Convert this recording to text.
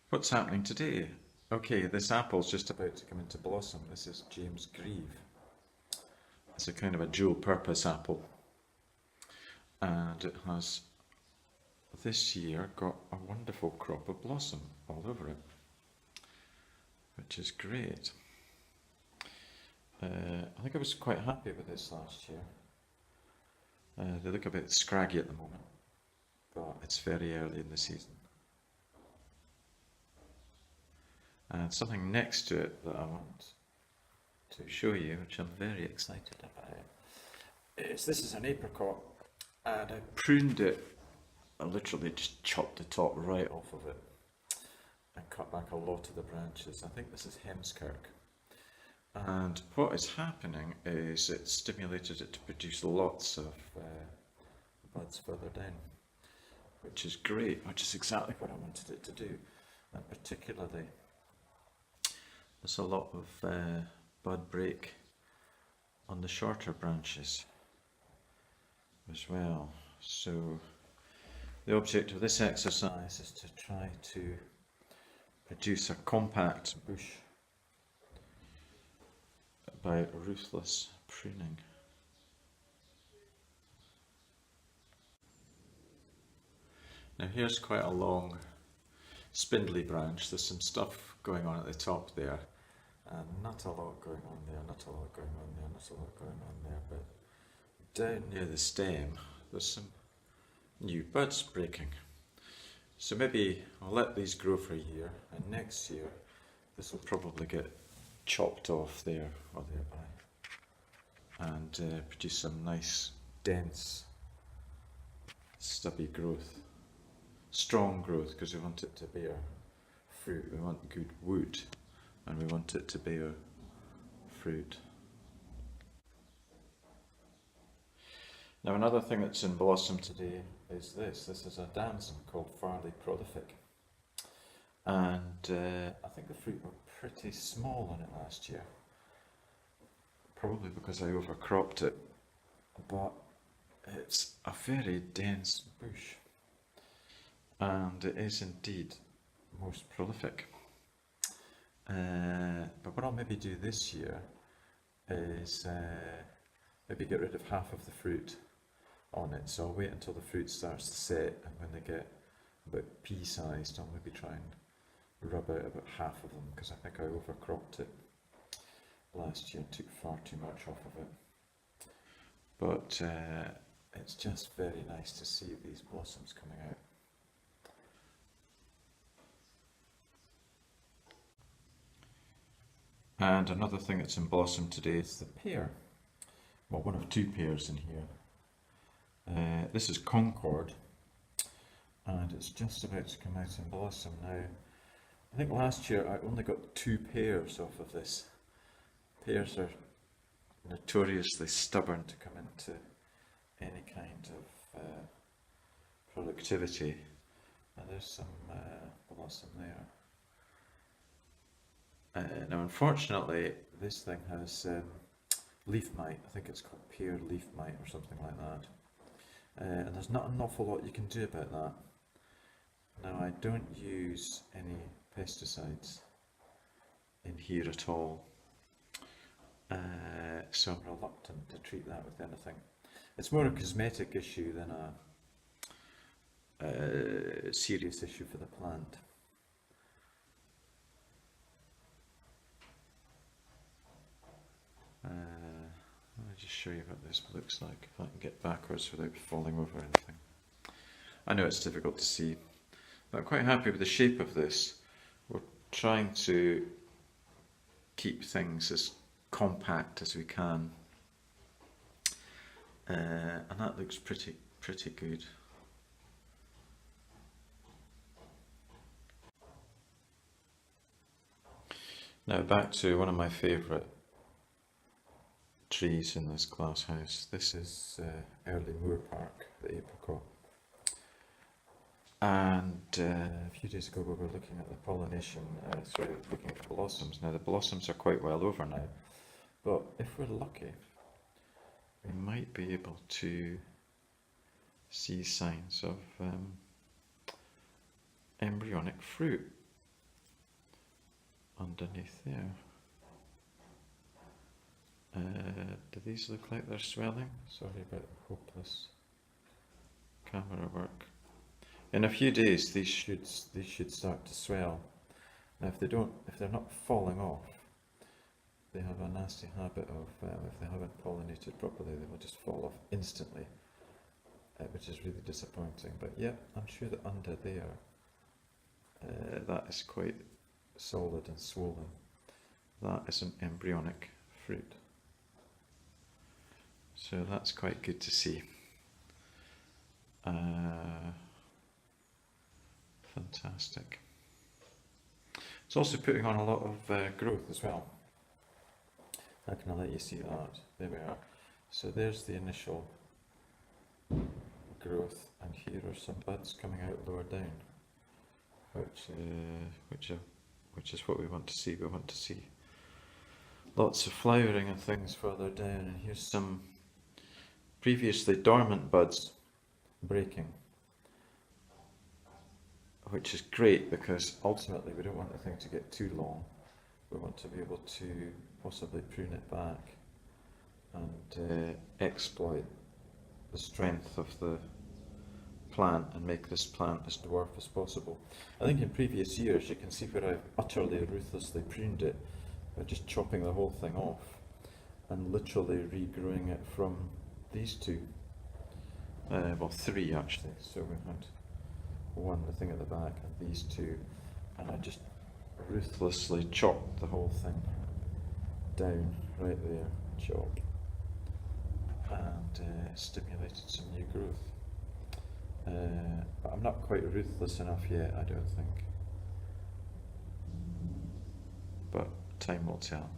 What's happening today? Okay, this apple's just about to come into blossom. This is James Grieve. It's a kind of a dual purpose apple, and it has this year got a wonderful crop of blossom all over it, which is great. I think I was quite happy with this last year. They look a bit scraggy at the moment, but it's very early in the season. And something next to it that I want to show you, which I'm very excited about, is this is an apricot, and I pruned it. I literally just chopped the top right off of it and cut back a lot of the branches. I think this is Hemskirke. And what is happening is it's stimulated it to produce lots of buds further down, which is great, which is exactly what I wanted it to do. And particularly, there's a lot of bud break on the shorter branches as well. So the object of this exercise is to try to produce a compact bush by ruthless pruning. Now here's quite a long spindly branch. There's some stuff going on at the top there, and not a lot going on there, not a lot going on there, not a lot going on there, but down near the stem there's some new buds breaking. So maybe I'll let these grow for a year, and next year this will probably get chopped off there or thereby and produce some nice dense stubby growth, strong growth, because we want it to bear fruit. We want good wood and we want it to bear fruit. Now another thing that's in blossom today is this. This is a Damson called Farleigh Prolific, and I think the fruit were pretty small on it last year, probably because I overcropped it, but it's a very dense bush and it is indeed most prolific. But what I'll maybe do this year is maybe get rid of half of the fruit on it. So I'll wait until the fruit starts to set, and when they get about pea-sized, I'll maybe try and rub out about half of them, because I think I overcropped it last year and took far too much off of it. But it's just very nice to see these blossoms coming out. And another thing that's in blossom today is the pear. Well, one of two pears in here. This is Concorde, and it's just about to come out in blossom now. I think last year I only got 2 pears off of this. Pears are notoriously stubborn to come into any kind of productivity, and there's some blossom there. Now unfortunately this thing has leaf mite. I think it's called Pear leaf mite or something like that, and there's not an awful lot you can do about that. Now I don't use any pesticides in here at all, so I'm reluctant to treat that with anything. It's more a cosmetic issue than a serious issue for the plant. Let me just show you what this looks like, if I can get backwards without falling over anything. I know it's difficult to see, but I'm quite happy with the shape of this. We're trying to keep things as compact as we can, and that looks pretty good. Now back to one of my favourite trees in this glass house. This is early Moorpark, the apricot. And a few days ago we were looking at the pollination, looking at the blossoms. Now the blossoms are quite well over now, but if we're lucky, we might be able to see signs of embryonic fruit underneath there. Do these look like they're swelling? Sorry about hopeless camera work. In a few days these should start to swell. Now if they're not falling off, they have a nasty habit of, if they haven't pollinated properly, they will just fall off instantly, which is really disappointing. But yeah, I'm sure that under there, that is quite solid and swollen. That is an embryonic fruit. So that's quite good to see. Fantastic. It's also putting on a lot of growth as well. How can I let you see that? There we are. So there's the initial growth, and here are some buds coming out lower down, which is what we want to see. We want to see lots of flowering and things further down, and here's some previously dormant buds breaking, which is great because ultimately we don't want the thing to get too long. We want to be able to possibly prune it back and exploit the strength of the plant and make this plant as dwarf as possible. I think in previous years you can see where I've utterly ruthlessly pruned it by just chopping the whole thing off and literally regrowing it from these two. Well, three actually. So we had one, the thing at the back, and these two, and I just ruthlessly chopped the whole thing down right there, chop, and stimulated some new growth. But I'm not quite ruthless enough yet, I don't think. But time will tell.